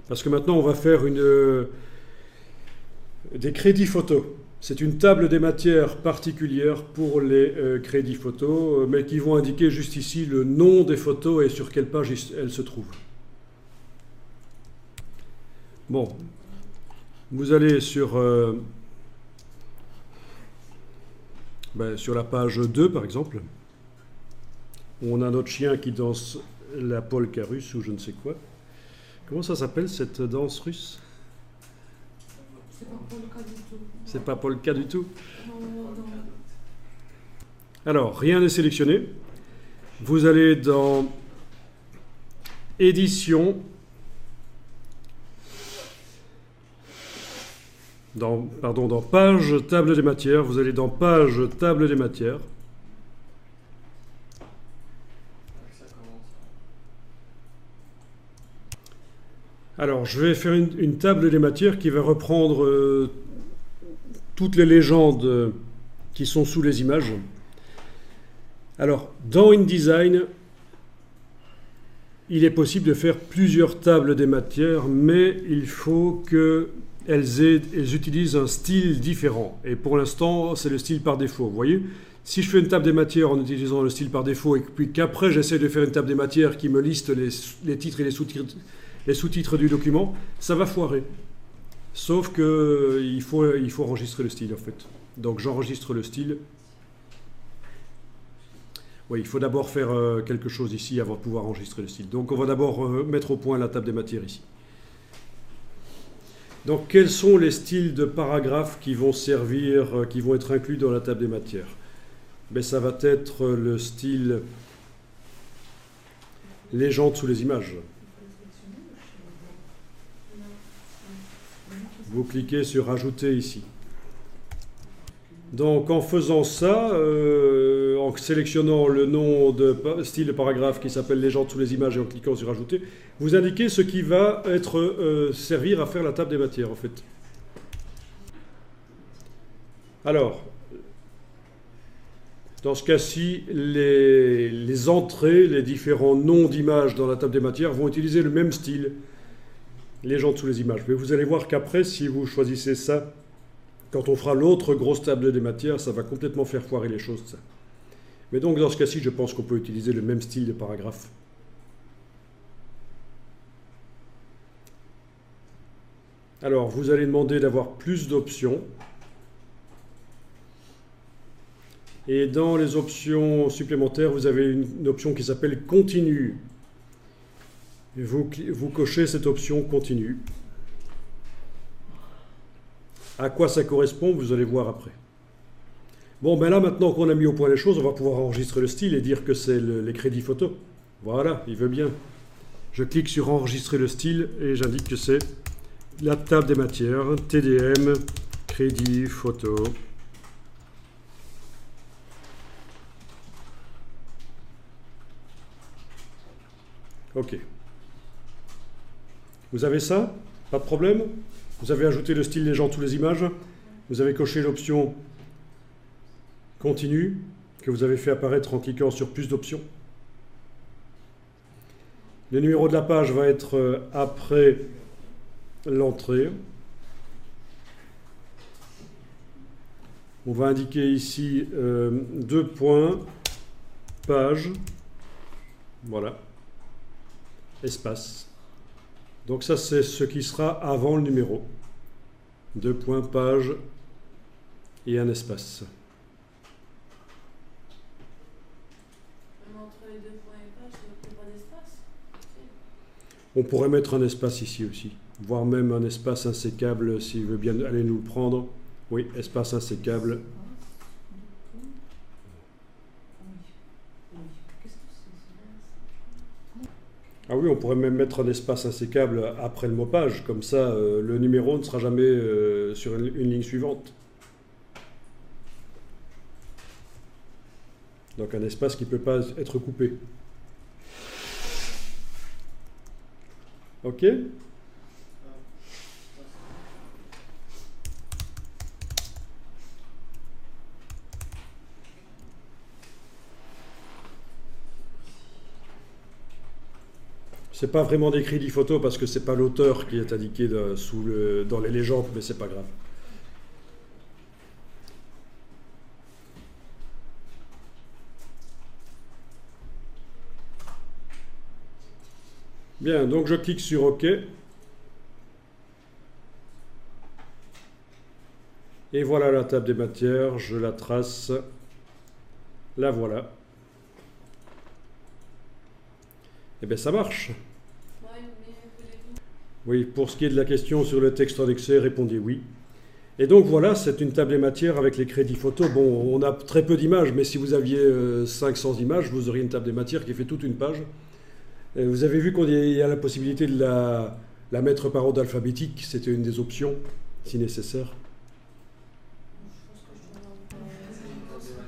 Parce que maintenant, on va faire des crédits photos. C'est une table des matières particulière pour les crédits photos, mais qui vont indiquer juste ici le nom des photos et sur quelle page elles se trouvent. Bon, vous allez sur la page 2, par exemple, où on a notre chien qui danse la polka russe ou je ne sais quoi. Comment ça s'appelle, cette danse russe? C'est pas polka du tout. C'est pas polka du tout? Non. Alors, rien n'est sélectionné. Vous allez dans Édition, dans Page Table des matières. Vous allez dans Page Table des matières. Alors, je vais faire une table des matières qui va reprendre toutes les légendes qui sont sous les images. Alors, dans InDesign, il est possible de faire plusieurs tables des matières, mais il faut qu'elles utilisent un style différent. Et pour l'instant, c'est le style par défaut. Vous voyez, si je fais une table des matières en utilisant le style par défaut et puis qu'après j'essaie de faire une table des matières qui me liste les titres et les sous-titres du document, ça va foirer. Sauf qu'il faut enregistrer le style en fait. Donc j'enregistre le style. Oui, il faut d'abord faire quelque chose ici avant de pouvoir enregistrer le style. Donc on va d'abord mettre au point la table des matières ici. Donc quels sont les styles de paragraphes qui vont servir, qui vont être inclus dans la table des matières? Ben, ça va être le style légende sous les images. Vous cliquez sur Ajouter ici. Donc en faisant ça, en sélectionnant le nom de style de paragraphe qui s'appelle Légende sous les images et en cliquant sur Ajouter, vous indiquez ce qui va servir à faire la table des matières en fait. Alors, dans ce cas-ci, les entrées, les différents noms d'images dans la table des matières vont utiliser le même style, Légende sous les images. Mais vous allez voir qu'après, si vous choisissez ça, quand on fera l'autre grosse table des matières, ça va complètement faire foirer les choses. Ça. Mais donc, dans ce cas-ci, je pense qu'on peut utiliser le même style de paragraphe. Alors, vous allez demander d'avoir plus d'options. Et dans les options supplémentaires, vous avez une option qui s'appelle Continue. Et vous cochez cette option Continue. À quoi ça correspond, vous allez voir après. Bon, ben là, maintenant qu'on a mis au point les choses, on va pouvoir enregistrer le style et dire que c'est les crédits photos. Voilà, il veut bien. Je clique sur Enregistrer le style et j'indique que c'est la table des matières, TDM, crédit photo. OK. Vous avez ça? Pas de problème? Vous avez ajouté le style légende sous les images. Vous avez coché l'option Continue, que vous avez fait apparaître en cliquant sur plus d'options. Le numéro de la page va être après l'entrée. On va indiquer ici 2 points, page, voilà, espace. Donc ça, c'est ce qui sera avant le numéro. 2 points, page et un espace. Même entre les 2 points et page, il n'y a pas d'espace. On pourrait mettre un espace ici aussi, voire même un espace insécable s'il veut bien aller nous le prendre. Oui, espace insécable. Ah oui, on pourrait même mettre un espace insécable après le mot page, comme ça le numéro ne sera jamais sur une ligne suivante. Donc un espace qui ne peut pas être coupé. OK ? C'est pas vraiment des crédits photo parce que c'est pas l'auteur qui est indiqué dans les légendes, mais c'est pas grave. Bien, donc je clique sur OK. Et voilà la table des matières, je la trace. La voilà. Et bien ça marche. Ouais, mais voulez-vous... Oui, pour ce qui est de la question sur le texte indexé, répondez oui. Et donc voilà, c'est une table des matières avec les crédits photos. Bon, on a très peu d'images, mais si vous aviez 500 images, vous auriez une table des matières qui fait toute une page. Et vous avez vu qu'il y a la possibilité de la mettre par ordre alphabétique. C'était une des options, si nécessaire.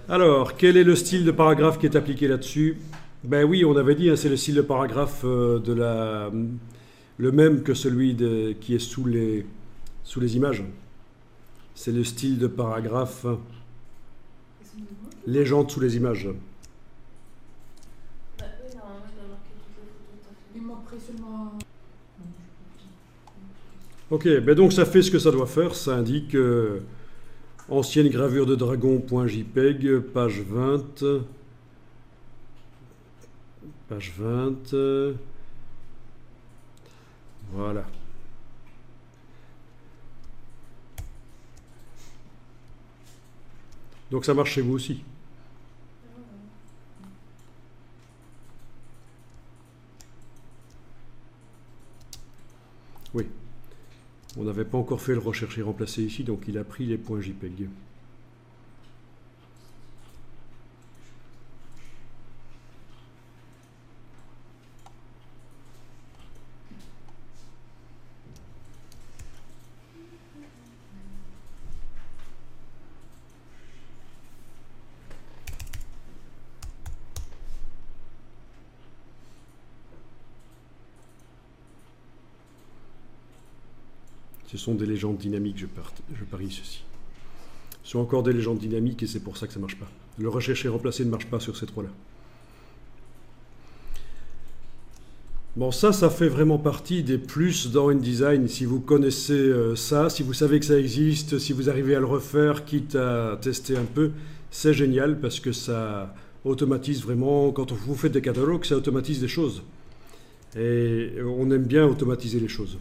Alors, quel est le style de paragraphe qui est appliqué là-dessus? Ben oui, on avait dit, hein, c'est le style de paragraphe le même que celui qui est sous les images. C'est le style de paragraphe légende sous les images. Bah oui, normalement, je dois marquer toutes les photos que t'as fait. Il manquerait seulement... Ok, ben donc ça fait ce que ça doit faire. Ça indique ancienne gravure de dragon.jpg, page 20. Page 20. Voilà. Donc ça marche chez vous aussi. Oui. On n'avait pas encore fait le rechercher remplacer ici, donc il a pris les points JPEG. Ce sont des légendes dynamiques, je parie ceci. Ce sont encore des légendes dynamiques et c'est pour ça que ça ne marche pas. Le rechercher et remplacer ne marche pas sur ces trois-là. Bon, ça fait vraiment partie des plus dans InDesign. Si vous connaissez ça, si vous savez que ça existe, si vous arrivez à le refaire, quitte à tester un peu, c'est génial parce que ça automatise vraiment. Quand vous faites des catalogues, ça automatise des choses. Et on aime bien automatiser les choses.